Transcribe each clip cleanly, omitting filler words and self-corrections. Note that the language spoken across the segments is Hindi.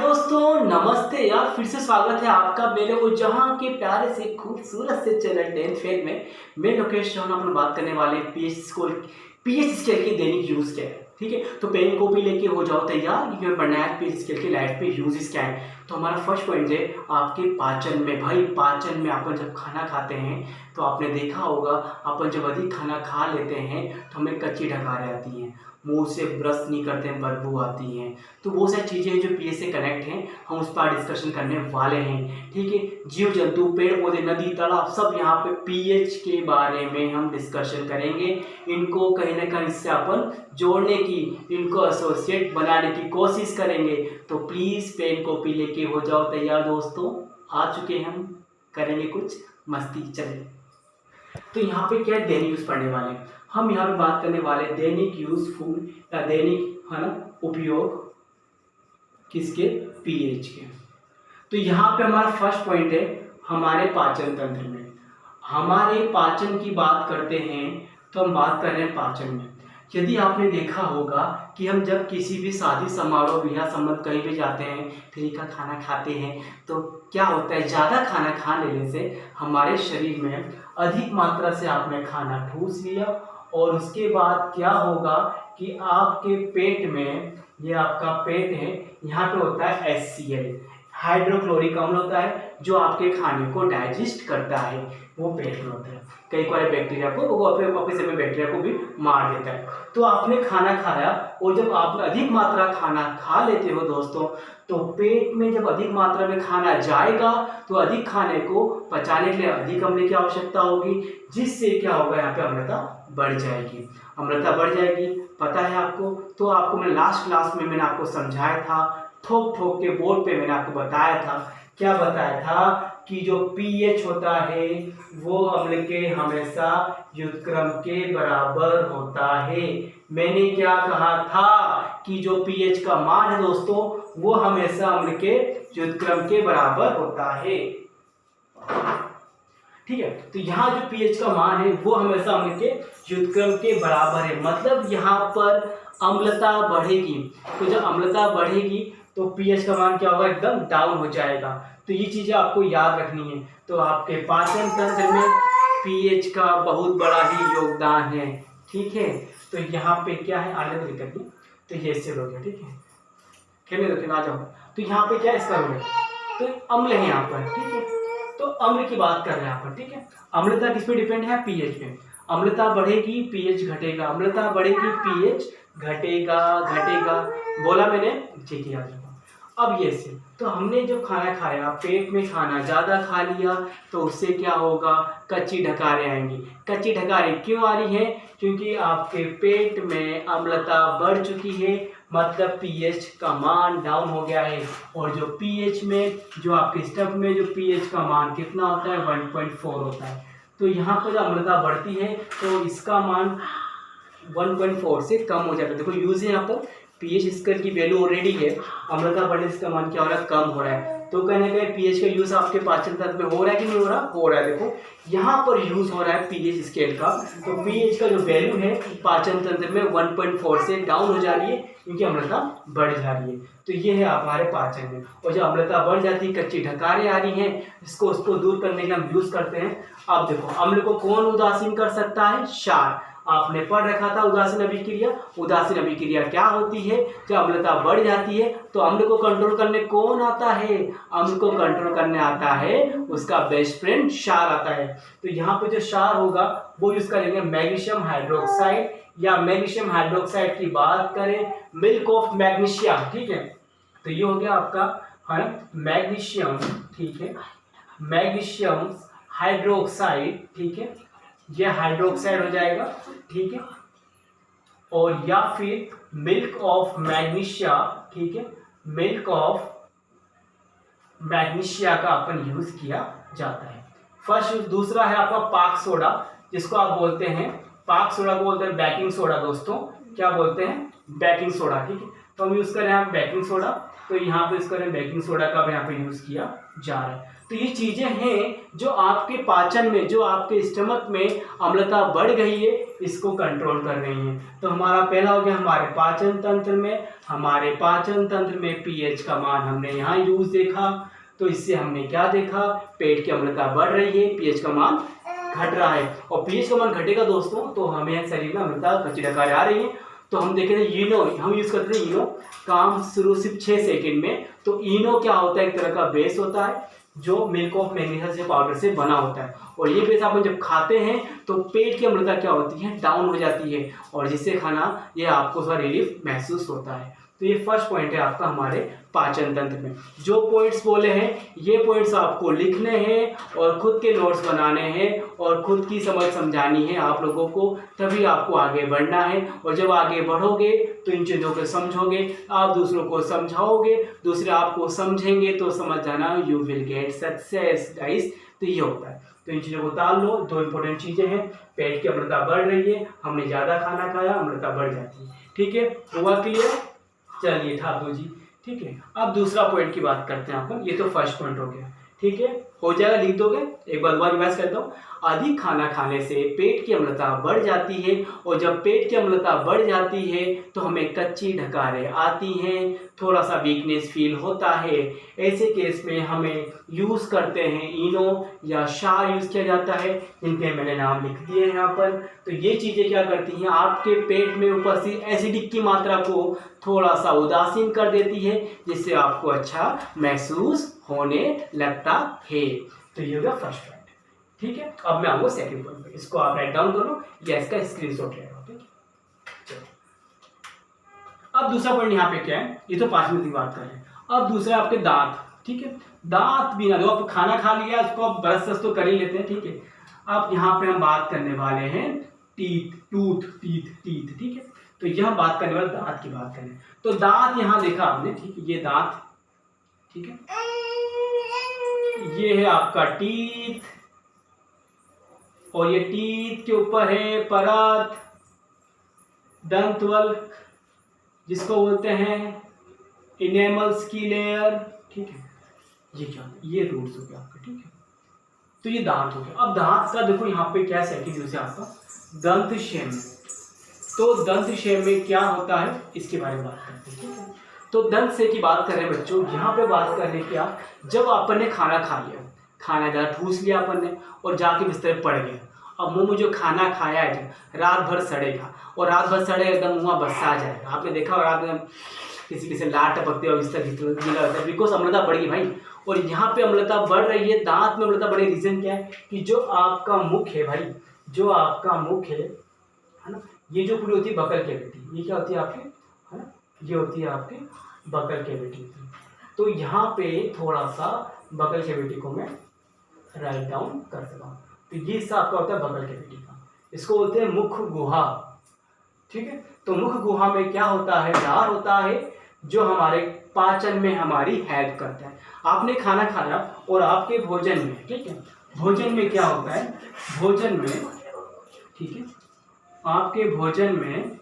दोस्तों नमस्ते यार, फिर से स्वागत है आपका मेरे को जहाँ के प्यारे से खूबसूरत से चैनल 10th फेल में। मैं लोकेश चौहान अपन बात करने वाले पीएच स्केल की दैनिक यूज क्या है। ठीक है, तो पेन कॉपी लेके हो जाओ तैयार, क्योंकि पढ़ना है पीएच स्केल की लाइफ पे यूज क्या है। तो हमारा फर्स्ट पॉइंट है आपके पाचन में। भाई पाचन में अपन जब खाना खाते हैं तो आपने देखा होगा, अपन जब अधिक खाना खा लेते हैं तो हमें कच्ची डकारें आती हैं, मुंह से ब्रश नहीं करते हैं, बदबू आती हैं। तो वो सारी चीज़ें हैं जो पीएच से कनेक्ट हैं, हम उस पर डिस्कशन करने वाले हैं। ठीक है, जीव जंतु, पेड़ पौधे, नदी तालाब, सब यहाँ पे पीएच के बारे में हम डिस्कशन करेंगे। इनको कहीं ना कहीं इससे अपन जोड़ने की, इनको एसोसिएट बनाने की कोशिश करेंगे। तो प्लीज़ पेन कॉपी लेके हो जाओ तैयार दोस्तों, आ चुके हम, करेंगे कुछ मस्ती। चले, तो यहाँ पे क्या दैनिक यूज पढ़ने वाले हैं हम। यहाँ पे बात करने वाले दैनिक यूजफुल या दैनिक है ना उपयोग किसके, पीएच के। तो यहाँ पे हमारा फर्स्ट पॉइंट है हमारे पाचन तंत्र में। हमारे पाचन की बात करते हैं तो हम बात कर रहे हैं पाचन में। यदि आपने देखा होगा कि हम जब किसी भी शादी समारोह विवाह संबंध कहीं भी जाते हैं, फ्री का खाना खाते हैं, तो क्या होता है, ज़्यादा खाना खा लेने से हमारे शरीर में अधिक मात्रा से आपने खाना ठूस लिया और उसके बाद क्या होगा कि आपके पेट में, ये आपका पेट है, यहाँ पे होता है HCl, हाइड्रोक्लोरिक अम्ल होता है, जो आपके खाने को डाइजेस्ट करता है, वो पेट में होता है। कई बार बैक्टीरिया को, वो अपने से बैक्टीरिया को भी मार देता है। तो आपने खाना खाया और जब आप अधिक मात्रा खाना खा लेते हो दोस्तों, तो पेट में जब अधिक मात्रा में खाना जाएगा तो अधिक खाने को पचाने के लिए अधिक अम्ल की आवश्यकता होगी, जिससे क्या होगा, यहाँ पे अम्लता बढ़ जाएगी। अम्लता बढ़ जाएगी, पता है आपको। तो आपको मैं लास्ट क्लास में मैंने आपको समझाया था, ठोक ठोक के बोर्ड पे मैंने आपको बताया था, क्या बताया था कि जो पीएच होता है वो अम्ल के हमेशा व्युत्क्रम के बराबर होता है। मैंने क्या कहा था कि जो पीएच का मान है दोस्तों, वो हमेशा अम्ल के व्युत्क्रम के बराबर होता है। ठीक है, तो यहाँ जो पीएच का मान है वो हमेशा अम्ल के व्युत्क्रम के बराबर है। मतलब यहाँ पर अम्लता बढ़ेगी, तो जब अम्लता बढ़ेगी तो पीएच का मान क्या होगा, एकदम डाउन हो जाएगा। तो ये चीजें आपको याद रखनी है। तो आपके पाचन तंत्र में पीएच का बहुत बड़ा ही योगदान है। ठीक है, तो यहाँ पे क्या है, आने को दिक्कत नहीं, तो ये इससे हो गया। ठीक है, खेलने दो, आ जाओ। तो यहाँ पे क्या इसका रोल है, तो अम्ल है यहाँ पर। ठीक है, तो अम्ल की बात कर रहे हैं यहाँ पर। ठीक है, अम्लता किस पे डिपेंड है, पीएच पे। अम्लता बढ़ेगी पीएच घटेगा, अम्लता बढ़ेगी पीएच घटेगा। बोला मैंने, ठीक है। अब ये से, तो हमने जो खाना खाया, पेट में खाना ज़्यादा खा लिया, तो उससे क्या होगा, कच्ची ढकारें आएंगी। कच्ची ढकारें क्यों आ रही है, क्योंकि आपके पेट में अम्लता बढ़ चुकी है, मतलब पीएच का मान डाउन हो गया है। और जो पीएच में, जो आपके स्टमक में जो पीएच का मान कितना होता है, 1.4 होता है। तो यहाँ पर जब अम्लता बढ़ती है तो इसका मान 1.4 से कम हो जाता है। देखो यूज है यहाँ पर, पीएच स्केल की वैल्यू ऑलरेडी है, अम्लता बढ़ने से इसका मान क्या हो रहा है, कम हो रहा है। तो कहने का पीएच का यूज आपके पाचन तंत्र में हो रहा है कि नहीं हो रहा, हो रहा है। देखो यहाँ पर यूज हो रहा है पीएच स्केल का, तो पीएच का जो वैल्यू है पाचन तंत्र में 1.4 से डाउन हो जा रही है, क्योंकि अम्लता बढ़ जा रही है। तो ये है हमारे पाचन में। और जब अम्लता बढ़ जाती है, कच्ची ढकारें आ रही हैं, उसको दूर करने के हम यूज करते हैं। अब देखो अम्ल को कौन उदासीन कर सकता है, क्षार। आपने पढ़ रखा था उदासीन अभिक्रिया। उदासीन अभिक्रिया क्या होती है, जब अम्लता बढ़ जाती है तो अम्ल को कंट्रोल करने कौन आता है, अम्ल को कंट्रोल करने आता है उसका बेस्ट फ्रेंड क्षार आता है। तो यहाँ पे जो क्षार होगा वो यूज करेंगे मैग्नीशियम हाइड्रोक्साइड, या मैग्नीशियम हाइड्रोक्साइड की बात करें मिल्क ऑफ मैग्नीशियम। ठीक है, तो ये हो गया आपका है मैग्नीशियम। ठीक है, मैग्नीशियम हाइड्रोक्साइड। ठीक है, ये हाइड्रोक्साइड हो जाएगा। ठीक है, और या फिर मिल्क ऑफ मैग्नीशिया। ठीक है, मिल्क ऑफ मैग्नीशिया का अपन यूज किया जाता है। फर्स्ट, दूसरा है आपका पाक सोडा, जिसको आप बोलते हैं, पाक सोडा को बोलते हैं बेकिंग सोडा दोस्तों। क्या बोलते हैं, बेकिंग सोडा। ठीक है, तो हम यूज़ कर रहे हैं बेकिंग सोडा, तो यहाँ पे यूज़ कर रहे हैं बेकिंग सोडा का भी यहाँ पे यूज़ किया जा रहा है। तो ये चीज़ें हैं जो आपके पाचन में, जो आपके स्टमक में अम्लता बढ़ गई है, इसको कंट्रोल कर रही हैं। तो हमारा पहला हो गया हमारे पाचन तंत्र में, हमारे पाचन तंत्र में पीएच का मान हमने यहाँ यूज़ देखा। तो इससे हमने क्या देखा, पेट की अम्लता बढ़ रही है, पीएच का मान घट रहा है। और पीएच का मान घटेगा दोस्तों तो हमें शरीर में अम्लता कच्ची डकार आ रही है। तो हम देख रहे हैं इनो, हम यूज़ करते हैं इनो, काम शुरू सिर्फ 6 सेकंड में। तो इनो क्या होता है, एक तरह का बेस होता है जो मिल्क ऑफ मैग्नीशियम पाउडर से बना होता है। और ये बेस आप जब खाते हैं तो पेट की अम्लता क्या होती है, डाउन हो जाती है, और जिससे खाना ये आपको थोड़ा रिलीफ महसूस होता है। तो ये फर्स्ट पॉइंट है आपका हमारे पाचन तंत्र में। जो पॉइंट्स बोले हैं ये पॉइंट्स आपको लिखने हैं और खुद के नोट्स बनाने हैं और खुद की समझ समझानी है आप लोगों को, तभी आपको आगे बढ़ना है। और जब आगे बढ़ोगे तो इन चीज़ों को समझोगे, आप दूसरों को समझाओगे, दूसरे आपको समझेंगे, तो समझ जाना you will get success guys. तो ये होता है। तो इन चीज़ों को टाल लो। दो इंपॉर्टेंट चीज़ें हैं, पेट की अम्लता बढ़ रही है, हमने ज़्यादा खाना खाया, अम्लता बढ़ जाती है। ठीक है, हुआ क्लियर? चलिए ठाकुर जी, ठीक है। अब दूसरा पॉइंट की बात करते हैं अपन। ये तो फर्स्ट पॉइंट हो गया, ठीक है, हो जाएगा, लिख दोगे। एक बार दोबारा रिवाइज करता हूँ। अधिक खाना खाने से पेट की अम्लता बढ़ जाती है, और जब पेट की अम्लता बढ़ जाती है तो हमें कच्ची ढकारें आती हैं, थोड़ा सा वीकनेस फील होता है। ऐसे केस में हमें यूज़ करते हैं इनो या क्षार यूज़ किया जाता है, जिनके मैंने नाम लिख दिए हैं यहाँ पर। तो ये चीज़ें क्या करती हैं, आपके पेट में उपस्थित एसिडिक की मात्रा को थोड़ा सा उदासीन कर देती है, जिससे आपको अच्छा महसूस होने लगता है। तो ये हो गया फर्स्ट पॉइंट, ठीक है। अब मैं आऊँगा सेकंड पॉइंट पे, इसको आप राइट डाउन करो या इसका स्क्रीनशॉट ले लो, ठीक है। अब दूसरा पॉइंट यहाँ पे क्या है, ये तो 5 मिनट की बात कर रहे हैं। अब दूसरा आपके दांत, ठीक है। दांत भी ना दो, आप खाना खा लिया, उसको आप ब्रश तो कर ही लेते हैं, ठीक है। अब यहाँ पे हम बात करने वाले हैं टीथ, टीथ, ठीक है। तो यह बात करने वाले दांत की बात करें तो दांत यहाँ देखा आपने, ठीक है, ये दांत, ठीक है, ये है आपका टीथ, और ये टीथ के ऊपर है परत दंतवल्क, जिसको बोलते हैं इनेमल्स की लेयर, ठीक है। ये क्या, ये रूट्स हो गया आपका, ठीक है। तो ये दांत हो गया। अब दांत का देखो यहाँ पे क्या सेकंड यूज है आपका, दंत शेम। तो दंत शेम में क्या होता है, इसके बारे में बात करते हैं, ठीक है। तो दंत से की बात कर रहे हैं बच्चों, यहाँ पे बात कर रहे हैं क्या, जब अपन ने खाना खा लिया, खाना ज़्यादा ठूस लिया अपन ने और जाके बिस्तर पर पड़ गए। अब मुंह में जो खाना खाया है रात भर सड़ेगा, और रात भर सड़ेगा एकदम मुँह बस्सा आ जाएगा। आपने देखा और रात में किसी लाट टपकते और बिस्तर गीला होता है, बिकॉज अम्लता बढ़ गई भाई। और यहाँ पे अम्लता बढ़ रही है, दांत में अम्लता बढ़ रही, रीजन क्या है कि जो आपका मुख है भाई, जो आपका मुख है ना, ये जो पूरी होती है बकल कैविटी, ये क्या होती है आपके, है ना, ये होती है आपकी बकल कैविटी। तो यहाँ पे थोड़ा सा बकल कैविटी को मैं राइट डाउन कर सकता हूँ। तो ये हिस्सा आपका होता है बकल कैविटी का, इसको बोलते हैं मुख गुहा, ठीक है। तो मुख गुहा में क्या होता है, द्वार होता है जो हमारे पाचन में हमारी हेल्प करता है। आपने खाना खाया और आपके भोजन में, ठीक है, भोजन में क्या होता है, भोजन में, ठीक है, आपके भोजन में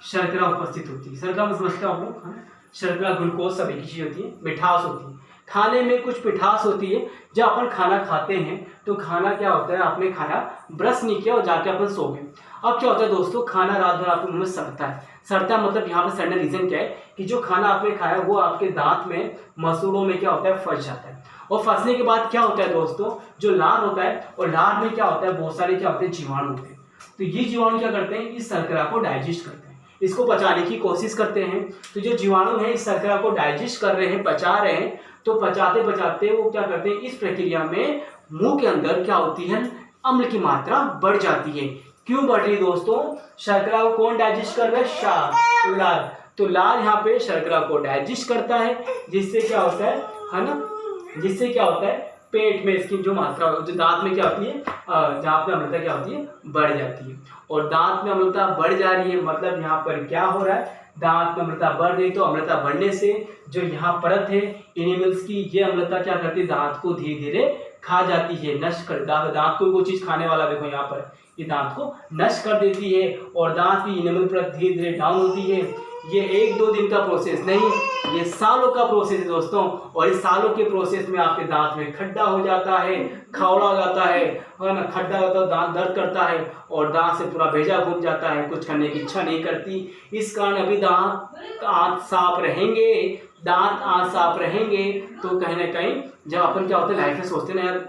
शर्करा उपस्थित होती है। शर्करा में समझते हो आप लोग, शर्करा ग्लूकोज सब एक ही चीज होती है, मिठास होती है। खाने में कुछ मिठास होती है। जब अपन खाना खाते हैं तो खाना क्या होता है, आपने खाया, ब्रश नहीं किया और जाके अपन सो गए। अब क्या होता है दोस्तों, खाना रात भर आपके मुंह में सड़ता है। सड़ता मतलब यहाँ पे सड़ने रीजन क्या है कि जो खाना आपने खाया वो आपके दांत में, मसूड़ों में क्या होता है, फंस जाता है। और फंसने के बाद क्या होता है दोस्तों, जो लार होता है, और लार में क्या होता है, बहुत सारे क्या होते हैं, जीवाणु होते हैं। तो ये जीवाणु क्या करते हैं, इस शर्करा को डाइजेस्ट करते हैं, इसको पचाने की कोशिश करते हैं। तो जो जीवाणु है इस शर्करा को डाइजेस्ट कर रहे हैं, पचा रहे हैं। तो पचाते पचाते वो क्या करते हैं, इस प्रक्रिया में मुंह के अंदर क्या होती है, अम्ल की मात्रा बढ़ जाती है। क्यों बढ़ रही है दोस्तों, शर्करा को कौन डाइजेस्ट कर रहा है, लार। तो लार यहाँ पे शर्करा को डाइजेस्ट करता है, जिससे क्या होता है ना, जिससे क्या होता है, पेट में इसकी जो मात्रा, जो दांत में क्या होती है, जहाँ पे अम्लता क्या होती है, बढ़ जाती है। और दांत में अम्लता बढ़ जा रही है, मतलब यहाँ पर क्या हो रहा है, दांत में अम्लता बढ़ रही, तो अम्लता बढ़ने से जो यहाँ परत है एनिमल्स की, ये अम्लता क्या करती है, दांत को धीरे धीरे खा जाती है, नष्ट कर, दांत को कोई चीज़ खाने वाला, देखो यहाँ पर ये दांत को नष्ट कर देती है। और दांत की एनिमल परत धीरे धीरे डाउन होती है। ये 1-2 दिन का प्रोसेस नहीं, ये सालों का प्रोसेस है दोस्तों। और इस सालों के प्रोसेस में आपके दांत में खड्डा हो जाता है, खौड़ा हो जाता है ना, खड्डा होता है, दांत दर्द करता है और दांत से पूरा भेजा घूम जाता है, कुछ करने की इच्छा नहीं करती। इस कारण अभी दांत साफ रहेंगे, दांत आज साफ रहेंगे तो कहीं ना कहीं जब अपन क्या होता है लाइफ में सोचते हैं ना यार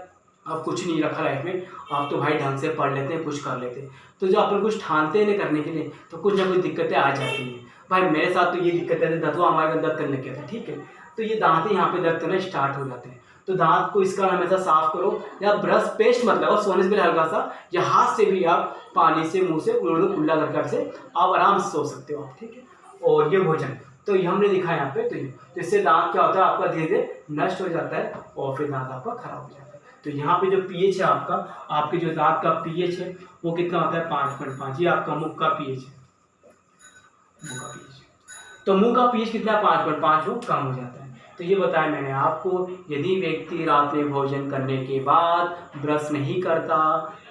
अब कुछ नहीं रखा लाइफ में, आप तो भाई ढंग से पढ़ लेते हैं, कुछ कर लेते हैं, तो जब अपन कुछ ठानते हैं करने के लिए तो कुछ ना कुछ दिक्कतें आ जाती हैं। भाई मेरे साथ तो ये दिक्कतें थी, दतवा हमारे अंदर दर्द करने लगे थे, ठीक है, तो ये दांत यहाँ पे दर्द करना स्टार्ट हो जाते हैं। तो दांत को इसका हमेशा साफ करो, या ब्रश पेस्ट मत लगाओ, सोने से पहले हल्का सा, या हाथ से भी आप पानी से मुंह से कुल्ला करके से आप आराम से सो सकते हो आप, ठीक है। और ये भोजन तो ये हमने दिखा यहाँ पे, तो इससे दांत क्या होता है आपका धीरे धीरे नष्ट हो जाता है और फिर दांत आपका खराब हो जाता है। तो यहाँ पे जो पीएच है आपका, आपके जो दांत का पीएच है वो कितना होता है 5.5, ये आपका मुख का पीएच है, मुंह का पीएच। तो मुंह का पीएच कितना 5.5 हो कम हो जाता है। तो ये बताया मैंने आपको, यदि व्यक्ति रात में भोजन करने के बाद ब्रश नहीं करता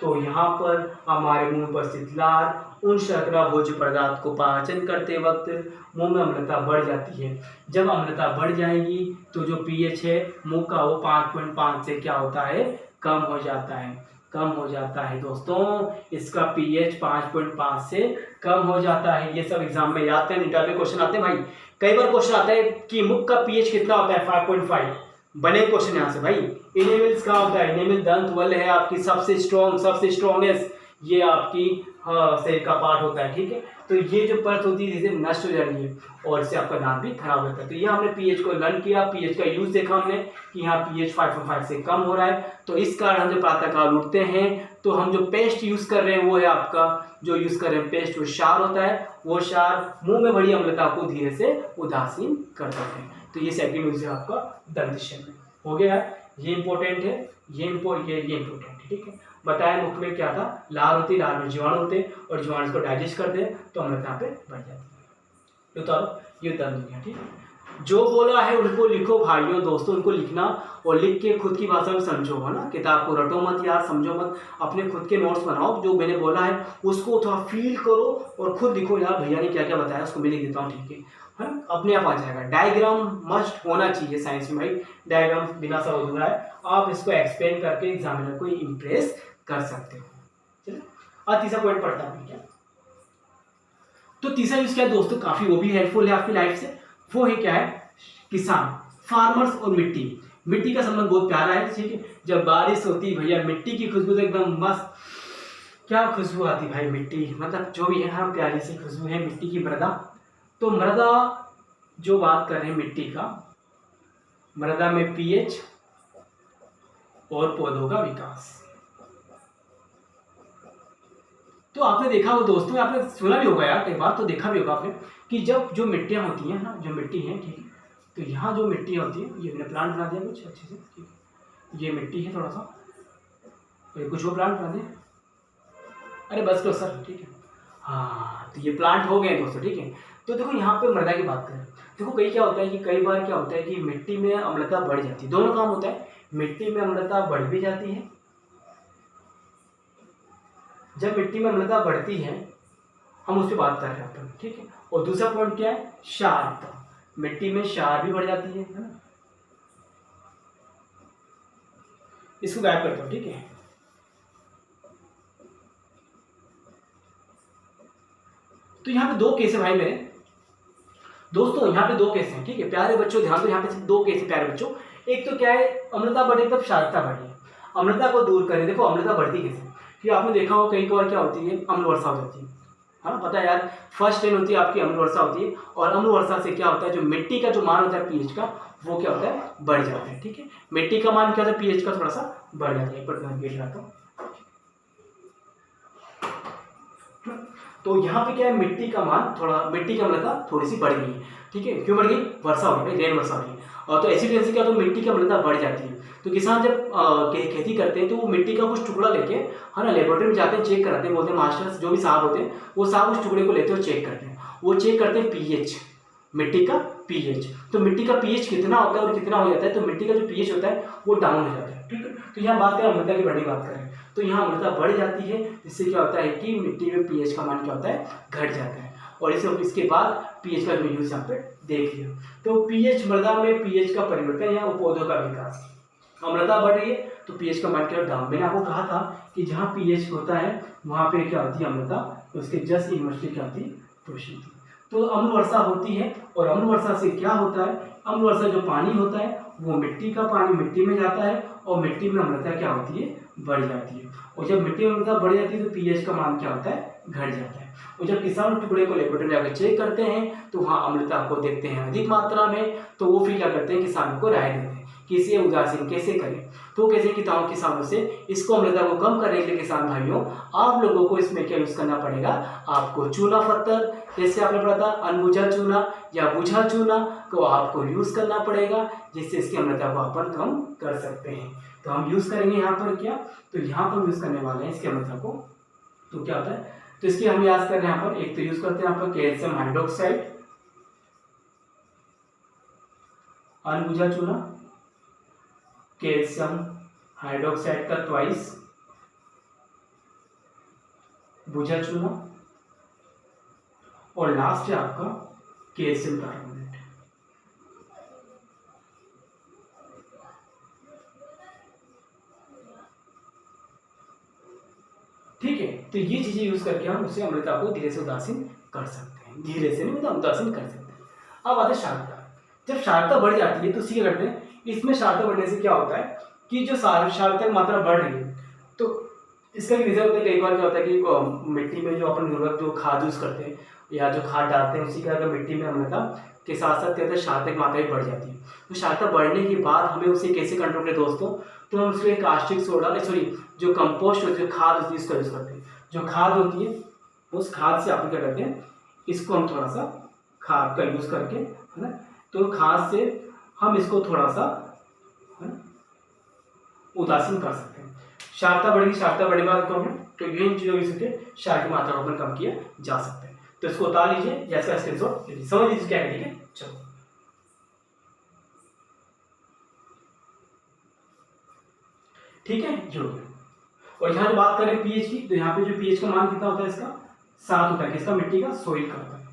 तो यहाँ पर हमारे मुंह पर स्थित लार उन शर्करा भोज्य पदार्थ को पाचन करते वक्त मुंह में अम्लता बढ़ जाती है। जब अम्लता बढ़ जाएगी तो जो पीएच है मुंह का वो 5.5 से क्या होता है कम हो जाता है, कम हो जाता है दोस्तों। इसका पीएच 5.5 से कम हो जाता है। ये सब एग्जाम में आते हैं, इंटरव्यू क्वेश्चन आते हैं भाई, कई बार क्वेश्चन आता है कि मुख का पीएच कितना होता है 5.5, बने क्वेश्चन यहाँ से भाई। इनेमिल्स का होता है, इनेमिल दंत वल है आपकी सबसे स्ट्रॉन्ग, सबसे स्ट्रॉन्गेस्ट, ये आपकी शरीर का पार्ट होता है, ठीक है। तो ये जो परत होती है धीरे नष्ट हो जा रही है और इससे आपका दांत भी खराब होता है। तो ये हमने पीएच को लर्न किया, पीएच का यूज देखा हमने कि यहाँ पीएच 5.5 से कम हो रहा है। तो इस कारण हम जब प्रातःकाल उठते हैं तो हम जो पेस्ट यूज कर रहे हैं वो है आपका, जो यूज कर रहे हैं पेस्ट वो क्षार होता है, वो क्षार मुंह में बड़ी अम्लता को धीरे से उदासीन कर देते हैं। तो ये सेकंड यूज है आपका दंतिशन में, हो गया। ये इंपॉर्टेंट है, ये इंपॉर्टेंट है, ठीक है। बताया मुख में क्या था, लार होती है, लार में जीवाणु होते हैं और जीवाणु को डाइजेस्ट करते हैं तो अम्लता पे बढ़ जाती है। तो ये दंत हो गया, ठीक है। जो बोला है उनको लिखो भाइयों दोस्तों, उनको लिखना और लिख के खुद की भाषा में समझो, है ना। किताब को रटो मत यार, समझो मत, अपने खुद के नोट्स बनाओ, जो मैंने बोला है उसको थोड़ा फील करो और खुद लिखो यार भैया ने क्या क्या बताया उसको मैं लिख देता हूँ, ठीक है, अपने आप आ जाएगा। डायग्राम मस्ट होना चाहिए साइंस में भाई, डायग्राम बिना सब अधूरा है। आप इसको एक्सप्लेन करके एग्जामिनर को इम्प्रेस कर सकते हो। चलिए और तीसरा पॉइंट पढ़ता हूँ क्या। तो तीसरा यूज क्या है दोस्तों, काफी वो भी हेल्पफुल है आपकी लाइफ से, वो है क्या है, किसान, फार्मर्स और मिट्टी। मिट्टी का संबंध बहुत प्यारा है, ठीक है। जब बारिश होती है भैया मिट्टी की खुशबू तो एकदम मस्त, क्या खुशबू आती भाई मिट्टी, मतलब जो भी है हाँ प्यारी सी खुशबू है मिट्टी की। मृदा, तो मृदा जो बात कर रहे हैं मिट्टी का, मृदा में पीएच और पौधों का विकास। तो आपने देखा हो दोस्तों, आपने सुना भी होगा यार कई बार, तो देखा भी होगा आपने कि जब जो मिट्टियां होती हैं ना, जो मिट्टी है, ठीक है, तो यहाँ जो मिट्टी होती है, ये मैंने प्लांट बना दिया कुछ अच्छे से, ठीक है, ये मिट्टी है थोड़ा सा, तो कुछ वो प्लांट बना दिया, अरे बस करो सर, ठीक है, हाँ तो ये प्लांट हो गए दोस्तों, ठीक है। तो देखो यहाँ पे मृदा की बात करें, देखो कई क्या होता है कि कई बार क्या होता है कि मिट्टी में अम्लता बढ़ जाती है, दोनों काम होता है, मिट्टी में अम्लता बढ़ भी जाती है, जब मिट्टी में अम्लता बढ़ती है हम उस पर बात कर रहे हैं अपन, ठीक है। और दूसरा पॉइंट क्या है, क्षार, मिट्टी में क्षार भी बढ़ जाती है ना, इसको गायब करता हूं, ठीक है। तो यहाँ पे दो केस है भाई मेरे दोस्तों, यहाँ पे दो केस हैं, ठीक है प्यारे बच्चों, ध्यान दो, यहाँ पे दो केस है प्यारे बच्चों। एक तो क्या है, अम्लता बढ़े तब क्षारता बढ़े, अम्लता को दूर करें। देखो अम्लता बढ़ती कैसे, कि आपने देखा हो कई बार क्या होती है, अम्ल वर्षा हो जाती है ना, पता है यार, फर्स्ट ट्रेन होती है आपकी अम्ल वर्षा होती है, और अम्ल वर्षा से क्या होता है, जो मिट्टी का जो मान होता है पीएच का, वो क्या होता है बढ़ जाता है, ठीक है। मिट्टी का मान क्या होता है पीएच का थोड़ा सा बढ़ जाता है, पर ध्यान गेट रखता हूँ। तो यहाँ पे क्या है, मिट्टी का मान थोड़ा, मिट्टी की अम्लता थोड़ी सी बढ़ गई है, ठीक है। क्यों बढ़ गई, वर्षा हो गई, रेन वर्षा हो गई, और तो ऐसी वजह से क्या तो मिट्टी की अम्लता बढ़ जाती है। तो किसान जब खेती करते हैं तो वो मिट्टी का कुछ टुकड़ा लेके, है ना, लेबोरेटरी में जाते हैं, चेक कराते हैं, बोलते हैं मास्टर्स जो भी साहब होते हैं वो साहब उस टुकड़े को लेते हैं और चेक करते हैं, वो चेक करते हैं पीएच, मिट्टी का पीएच। तो मिट्टी का पीएच कितना होता है और कितना हो जाता है, तो मिट्टी का जो पीएच होता है वो डाउन हो जाता है, ठीक है। तो यहाँ बात करें अम्लता की बढ़ने की बात करें, तो यहाँ अम्लता बढ़ जाती है, जिससे क्या होता है कि मिट्टी में पीएच का मान क्या होता है घट जाता है, और इसके बाद पीएच का भी यूज यहाँ पे देख लिया। तो पीएच, मृदा में पीएच का परिवर्तन या पौधों का विकास। अम्लता बढ़ रही है तो पीएच का मान क्या डाउन। मैंने आपको कहा था कि जहाँ पीएच होता है वहाँ पे क्या होती है अम्लता, तो उसके जस्ट इन्वर्सली क्या होती है, पोषण। तो अम्ल वर्षा होती है, और अम्ल वर्षा से क्या होता है, अम्ल वर्षा जो पानी होता है वो मिट्टी का पानी मिट्टी में जाता है, और मिट्टी में अम्लता क्या होती है, बढ़ जाती है। और जब मिट्टी में अम्लता बढ़ जाती है तो पीएच का मान क्या होता है, घट जाता है। और जब किसान टुकड़े को लेबोरेटरी में जाकर चेक करते हैं तो वहाँ अम्लता को देखते हैं अधिक मात्रा में, तो वो फिर क्या करते हैं, किसानों को राय देते हैं कि इसे उदासीन कैसे करें। तो कैसे किसानों से इसको अम्लता को कम करने के लिए किसान भाइयों आप लोगों को इसमें क्या यूज करना पड़ेगा, आपको चूना पत्थर, जैसे आपने पढ़ा था अनबुझा चूना या बुझा चूना को आपको यूज करना पड़ेगा, जिससे इसकी अम्लता को अपन कम कर सकते हैं। तो हम यूज करेंगे यहाँ पर क्या, तो यहाँ पर यूज करने वाले हैं इसकी अम्लता को। तो क्या होता है, तो इसकी हम याद कर रहे हैं यहाँ पर, एक तो यूज करते हैं यहाँ पर कैल्शियम हाइड्रोक्साइड, अनबुझा चूना, कैल्शियम हाइड्रोक्साइड का ट्वाइस, बुझा चूना, और लास्ट है आपका कैल्शियम कार्बोनेट। ठीक है, तो ये चीजें यूज करके हम उसे अम्लता को धीरे से उदासीन कर सकते हैं, धीरे से नहीं मतलब उदासीन कर सकते हैं। अब आते क्षारकता। जब क्षारकता बढ़ जाती है तो उसी क्या करते हैं, इसमें क्षारकता बढ़ने से क्या होता है कि जो क्षारकता की मात्रा बढ़ रही है, तो इसका रीजन होता है कई बार क्या होता है कि मिट्टी में जो अपन उर्वरक जो खाद यूज करते हैं या जो खाद डालते हैं उसी का अगर मिट्टी में अम्लता के साथ साथ क्या होता है क्षारकता की मात्रा भी बढ़ जाती है। तो क्षारकता बढ़ने के बाद हमें उसे कैसे कंट्रोल करें दोस्तों, तो हम उसमें कास्टिक सोडा जो कंपोस्ट होती है खाद होती है उसका यूज करते हैं। जो खाद होती है उस खाद से आप क्या करते हैं, इसको हम थोड़ा सा खाद का यूज करके, है ना, तो खाद से हम इसको थोड़ा सा, है ना, उदासीन कर सकते हैं। क्षारकता बढ़ेगी, क्षारकता बढ़ने के बाद तो इन चीजों की क्षार की मात्रा को कम किया जा सकता है। तो इसको उतार लीजिए, जैसा स्क्रीनशॉट लीजिए, समझ लीजिए क्या है। ठीक है, चलो ठीक है जो। और यहाँ जो बात करें पीएच की, तो यहाँ पे जो पीएच का मान कितना होता है इसका 7 होता है, किसका, मिट्टी का, सोइल का होता है,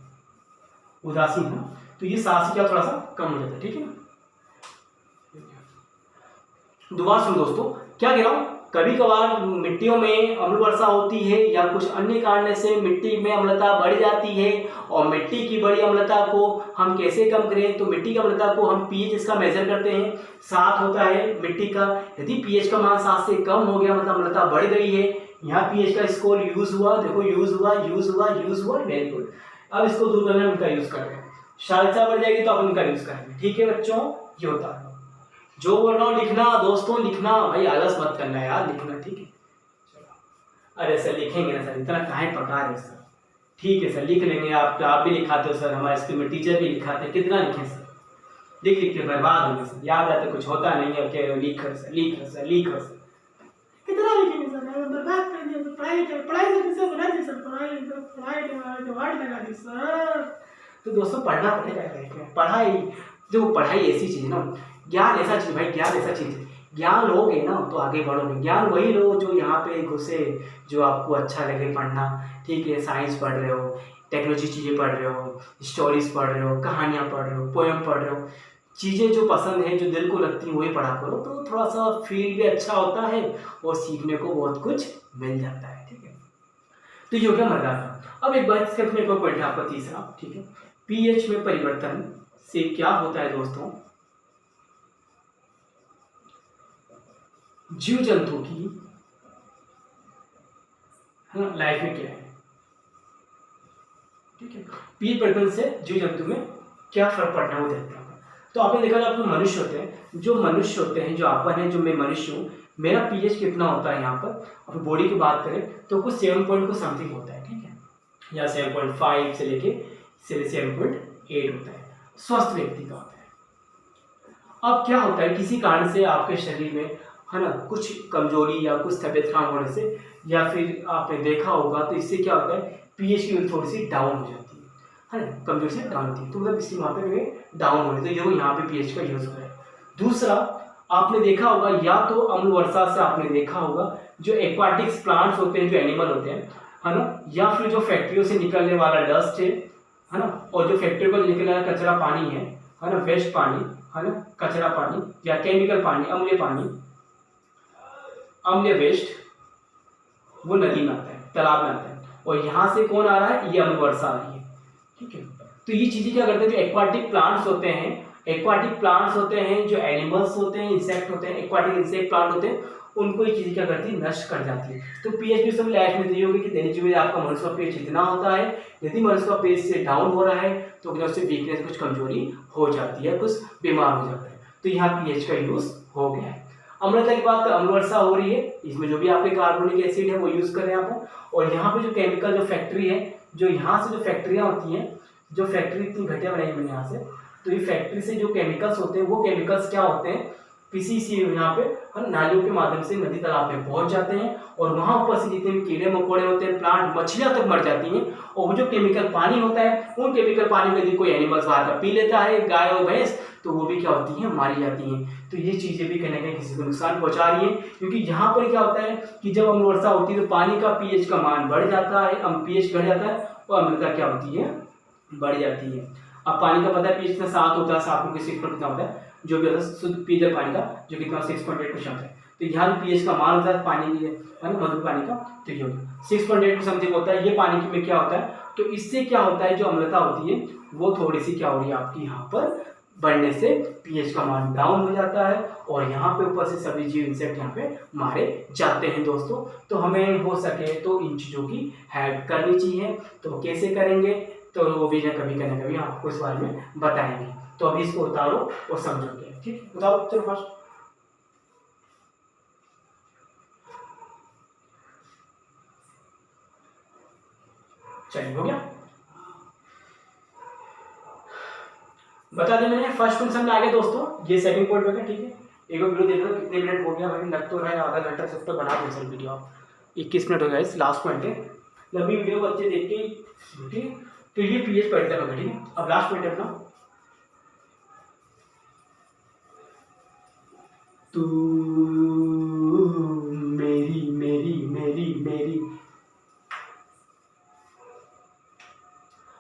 उदासीन है। तो ये 7 से क्या थोड़ा सा कम हो जाता है। ठीक है ना, दोबारा सुनो दोस्तों, क्या कह रहा हूँ, कभी कभार मिट्टियों में अम्ल वर्षा होती है या कुछ अन्य कारण से मिट्टी में अम्लता बढ़ जाती है, और मिट्टी की बड़ी अम्लता को हम कैसे कम करें, तो मिट्टी की अम्लता को हम पीएच इसका मेजर करते हैं, 7 होता है मिट्टी का। यदि पीएच का मान 7 से कम हो गया मतलब अम्लता बढ़ गई है, यहाँ पीएच का स्कोर यूज हुआ, देखो यूज हुआ, वेरी गुड। अब इसको दूर करने में इनका यूज कर रहे हैं, क्षारकता बढ़ जाएगी तो अपन इनका यूज करेंगे। ठीक है बच्चों, ये होता है जो बोल रहा हूँ, लिखना दोस्तों, लिखना भाई, आलस मत करना यार, लिखना। ठीक है, चलो, अरे सर लिखेंगे ना सर, इतना काहे पका रहे सर। ठीक है सर, लिख लेंगे, आप भी लिखाते हो सर, हमारे स्कूल में टीचर भी लिखाते हैं, कितना लिखें सर, लिख लिख के बर्बाद होंगे सर, याद आते कुछ होता नहीं है, क्या लिख सर, कितना लिखेंगे सर, बर्बाद कर दिया सर। तो दोस्तों पढ़ना पड़ेगा, पढ़ाई ऐसी चीज ना, ज्ञान ऐसा चीज भाई, ज्ञान ऐसा चीज है, ज्ञान लोगे ना तो आगे बढ़ोगे। ज्ञान वही लो जो यहाँ पे घुसे, जो आपको अच्छा लगे पढ़ना। ठीक है, साइंस पढ़ रहे हो, टेक्नोलॉजी चीज़ें पढ़ रहे हो, स्टोरीज पढ़ रहे हो, कहानियाँ पढ़ रहे हो, पोएम पढ़ रहे हो, चीज़ें जो पसंद है, जो दिल को लगती है वही पढ़ा करो, तो थोड़ा सा फील भी अच्छा होता है और सीखने को बहुत कुछ मिल जाता है। ठीक है, तो ये हो गया मर्दा का। अब एक बात इसका मेरे को पॉइंट है आपका तीसरा। ठीक है, पीएच में परिवर्तन से क्या होता है दोस्तों, जीव जंतु की लाइफ में क्या है। ठीक है, पीएच परिवर्तन से जीव जंतु में क्या फर्क पड़ता है वो देखते हैं। तो आपने देखा जो आपके मनुष्य होते हैं, जो अपन है, जो मैं मनुष्य हूँ, मेरा पीएच कितना होता है यहाँ पर, अपनी बॉडी की बात करें तो कुछ 7 पॉइंट को समथिंग होता है। ठीक है, या 7.5 से लेके 7.8 होता है, स्वस्थ व्यक्ति का होता है। अब क्या होता है, किसी कारण से आपके शरीर में, है ना, कुछ कमजोरी या कुछ तबियत खराब होने से, या फिर आपने देखा होगा, तो इससे क्या होता है, पीएच की वैल्यू थोड़ी सी डाउन हो जाती है ना, कमजोरी से डाउन होती है, तो मतलब इसकी मात्रा में डाउन होने, तो ये यहाँ पे पीएच का यूज हो रहा है। दूसरा आपने देखा होगा, या तो अम्ल वर्षा से आपने देखा होगा, जो एक्वाटिक्स प्लांट्स होते हैं, जो एनिमल होते हैं, है ना, या फिर जो फैक्ट्रियों से निकलने वाला डस्ट है है ना, और जो फैक्ट्री को निकलने वाला कचरा पानी है ना, वेस्ट पानी है ना, कचरा पानी या केमिकल पानी, अम्लीय पानी, अम्लीय वेस्ट, वो नदी में आता है, तालाब में आता है, और यहाँ से कौन आ रहा है, ये अम्ल वर्षा आ रही है। ठीक है, तो ये चीजें क्या करते हैं, जो एक्वाटिक प्लांट्स होते हैं, एक्वाटिक प्लांट्स होते हैं, जो एनिमल्स होते हैं, इंसेक्ट होते हैं, एक्वाटिक इंसेक्ट प्लांट होते हैं, उनको ये चीजें क्या करती है, नष्ट कर जाती है। तो पीएच भी सब लाइफ में देखिए कि दैनिक जीवन में आपका मनुष्य का पीएच इतना होता है, यदि मनुष्य का पीएच से डाउन हो रहा है तो उससे वीकनेस, कुछ कमजोरी हो जाती है, कुछ बीमार हो जाता है। तो यहाँ पीएच का यूज हो गया है। अम्लता की बात, अम्ल वर्षा हो रही है, इसमें जो भी आपके कार्बोनिक एसिड है वो यूज करें आप। और यहाँ पे जो केमिकल, जो फैक्ट्री है, जो यहाँ से जो फैक्ट्रियाँ होती हैं, जो फैक्ट्री इतनी घटिया बनाई हुई है यहाँ से, तो ये फैक्ट्री से जो केमिकल्स होते हैं, वो केमिकल्स क्या होते हैं, किसी सी यहाँ पे हम नालियों के माध्यम से नदी तालाब में पहुंच जाते हैं, और वहां ऊपर से जितने भी कीड़े मकोड़े होते हैं, प्लांट, मछलियां तक मर जाती हैं। और वो जो केमिकल पानी होता है, उन केमिकल पानी में यदि कोई एनिमल्स बाहर का पी लेता है, गाय और भैंस, तो वो भी क्या होती हैं, मारी जाती हैं। तो ये चीजें भी कहीं ना कहीं किसी को नुकसान पहुंचा रही है, क्योंकि यहाँ पर क्या होता है कि जब अम्ल वर्षा होती है तो पानी का पीएच का मान बढ़ जाता है, पीएच बढ़ जाता है, और अम्लता क्या होती है, बढ़ जाती है। अब पानी का पता है पीएच 7 होता है, 7 में 6 कितना होता है, जो भी होता है शुद्ध पेयजल पानी का, जो कितना 6.8% है। तो यहाँ भी पीएच का मान होता है पानी की, है ना, मधुर पानी का, तो ये 6.8 समथिंग होता है। ये पानी में क्या होता है, तो इससे क्या होता है, जो अम्लता होती है वो थोड़ी सी क्या हो रही है आपकी यहाँ पर बढ़ने से पीएच का मान डाउन हो जाता है, और यहाँ पे ऊपर से सभी जीव, इंसेक्ट यहाँ पे मारे जाते हैं दोस्तों। तो हमें हो सके तो इन चीज़ों की हेल्प करनी चाहिए। तो कैसे करेंगे, तो वो भी कभी ना कभी आपको इस बारे में बताएंगे। तो अभी इसको उतारो और समझोगे, ठीक है, उतारो, चलो फर्स्ट। चलिए, हो गया, बता दें मैंने फर्स्ट पॉइंट समझ आ गया दोस्तों, ये सेकंड पॉइंट हो गया। ठीक है, एक वीडियो देख लो कितने मिनट हो गया, भाई लग तो रहा है आधा घंटा से ऊपर बना दो सर वीडियो आप। 21 मिनट हो गया, इस लास्ट पॉइंट है, लंबी वीडियो बच्चे देख के, ठीक है। तो ये पीएच पॉइंट तक होगा, ठीक है। अब लास्ट पॉइंट है अपना, तू मेरी मेरी मेरी मेरी।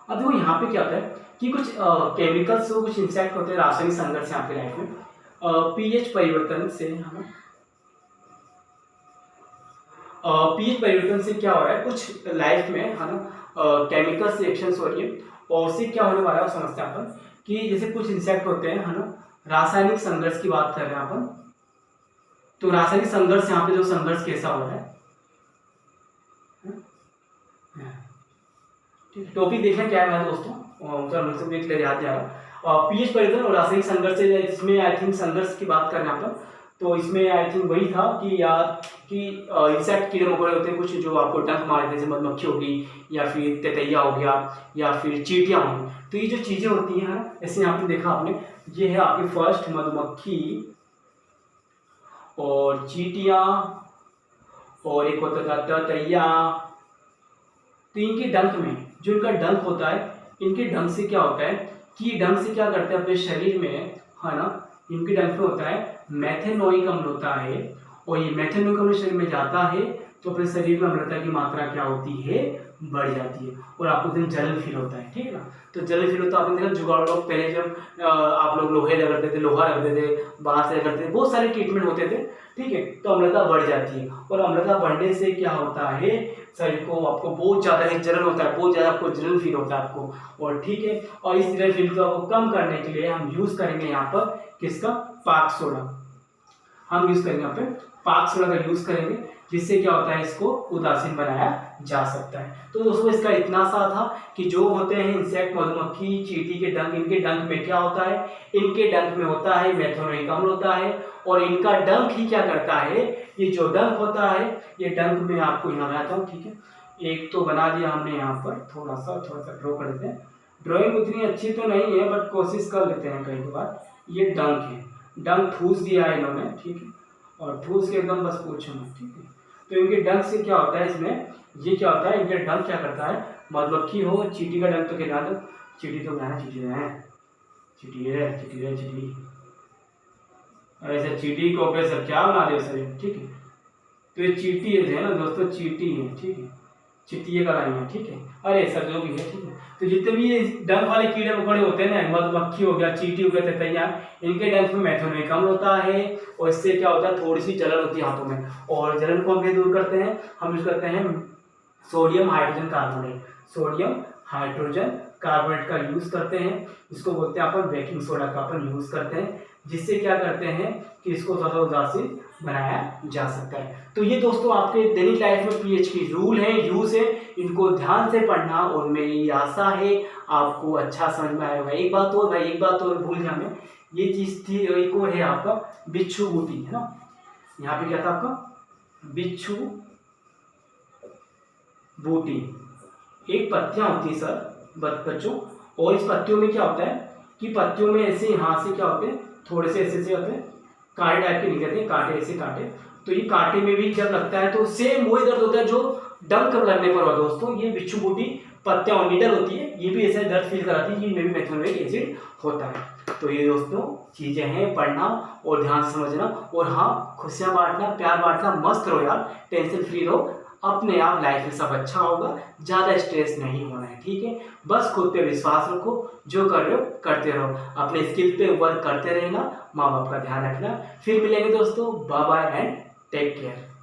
अब देखो यहाँ पे क्या होता है कि कुछ केमिकल्स, कुछ इंसेक्ट होते हैं, रासायनिक संघर्ष है आपके लाइफ में, पीएच परिवर्तन से, है पीएच परिवर्तन से क्या हो रहा है, कुछ लाइफ में, है ना, केमिकल रिएक्शंस हो रही है, और उससे क्या होने वाला है समझते हैं अपन, कि जैसे कुछ इंसेक्ट होते हैं, है ना, रासायनिक संघर्ष की बात कर रहे हैं अपन। तो रासायनिक संघर्ष, यहाँ पे जो संघर्ष कैसा हो रहा है, टॉपिक देखना क्या है दोस्तों, याद जा रहा, पीएच परिवर्तन और रासायनिक संघर्ष से, इसमें आई थिंक संघर्ष की बात करना अपन। तो इसमें आई थिंक वही था कि यार कि इंसेक्ट, कीड़े मकोड़े होते हैं कुछ जो आपको डंक मार देते हैं, जैसे मधुमक्खी होगी, या फिर तेतैया हो गया, या फिर चींटियाँ होंगी। तो ये जो चीज़ें होती हैं, जैसे यहाँ पे देखा आपने, ये है आपकी फर्स्ट मधुमक्खी और चींटियाँ, और एक होता था तेतैया। तो इनके डंक में, जो इनका डंक होता है, इनके डंक से क्या होता है कि डंक से क्या करते हैं अपने शरीर में, है ना, इनके डंक में होता है मेथेनोइक अम्ल होता है, और ये मेथेनोइक अम्ल शरीर में जाता है तो अपने शरीर में अम्लता की मात्रा क्या होती है, बढ़ जाती है, और आपको दिन जलन फील होता है, ठीक है ना। तो जलन फील होता है, आपने देखा जुगाड़ लोग पहले जब आप लोग लोहे रगड़ते थे, लोहा रगड़ते थे, बांस से रगड़ते थे, बहुत सारे ट्रीटमेंट होते थे, ठीक है। तो अम्लता बढ़ जाती है, और अम्लता बढ़ने से क्या होता है, शरीर को, आपको बहुत ज़्यादा ही जलन होता है, बहुत ज़्यादा आपको जलन फील होता है आपको, और ठीक है। और इस जलन फील को कम करने के लिए हम यूज़ करेंगे यहाँ पर किसका, पाक सोडा। हम यूज़ करेंगे यहाँ पे पाक सोडा का यूज़ करेंगे, जिससे क्या होता है, इसको उदासीन बनाया जा सकता है। तो दोस्तों इसका इतना सा था कि जो होते हैं इंसेक्ट, मधुमक्खी, चींटी के डंक, इनके डंक में क्या होता है, इनके डंक में होता है मेथेनोइक अम्ल होता है, और इनका डंक ही क्या करता है, ये जो डंक होता है, ये डंक में आपको यहाँ बनाता हूँ, ठीक है। एक तो बना दिया हमने यहाँ पर, थोड़ा सा ड्रॉ कर देते हैं। ड्राइंग उतनी अच्छी तो नहीं है, बट कोशिश कर लेते हैं कई बार। ये डंक है, डंक ठूस दिया है इन्होंने, ठीक है, और ठूस के एकदम बस पूछो मत, ठीक है। तो इनके डंक से क्या होता है, इसमें ये क्या होता है, इनके डंक क्या करता है, मधुमक्खी हो, चींटी का डंक तो क्या था, चींटी तो क्या है, चींटी है, चींटी है, चींटी है, चींटी, ऐसे चींटी को सर क्या बना दे सर, ठीक है। तो ये चींटी है ना दोस्तों, चींटी है, ठीक है। चिट्टिए कराई हैं, ठीक है, अरे सर जो भी है, ठीक है। तो जितने भी ये डंक वाले कीड़े मकोड़े होते हैं ना, मधुमक्खी हो गया, चींटी हो गया, ततैया, इनके डंक में मेथनॉल कम होता है और इससे क्या होता है, थोड़ी सी जलन होती है हाथों में, और जलन को हम कैसे दूर करते हैं, हम यूज करते हैं sodium hydrogen carbonate, sodium hydrogen carbonate का यूज करते हैं, इसको बोलते हैं अपन बेकिंग सोडा का अपन यूज करते हैं, जिससे क्या करते हैं कि इसको ज़्यादा उदासीन बनाया जा सकता है। तो ये दोस्तों आपके दैनिक लाइफ में पीएच की रूल है, यूज है, इनको ध्यान से पढ़ना और मेरी आशा है आपको अच्छा समझ में आएगा। एक बात और भाई, एक बात और भूल गया मैं, ये चीज़ थी, एक और है आपका बिच्छू बूटी, है ना, यहाँ पे क्या था आपका बिच्छू बूटी, एक पत्तियां होती है सर बच्चों, और इस पत्तियों में क्या होता है कि पत्तियों में ऐसे यहाँ से क्या होते हैं, थोड़े से ऐसे होते हैं, कांटे टाइप के निकलते हैं, कांटे, ऐसे कांटे, तो ये कांटे में भी जब लगता है तो सेम वही दर्द होता है जो डंक लगने पर हुआ दोस्तों। ये बिच्छू बूटी पत्तियां और नीडल होती है, ये भी ऐसा दर्द फील कराती है, इनमें भी मेथनोलिक एसिड होता है। तो ये दोस्तों चीज़ें हैं, पढ़ना और ध्यान से समझना, और हाँ खुशियाँ बांटना, प्यार बांटना, मस्त रहो यार, टेंशन फ्री रहो, अपने आप लाइफ में सब अच्छा होगा, ज़्यादा स्ट्रेस नहीं होना है, ठीक है। बस खुद पे विश्वास रखो, जो कर रहे हो करते रहो, अपने स्किल पे वर्क करते रहना, माँ बाप का ध्यान रखना। फिर मिलेंगे दोस्तों, bye bye and take care.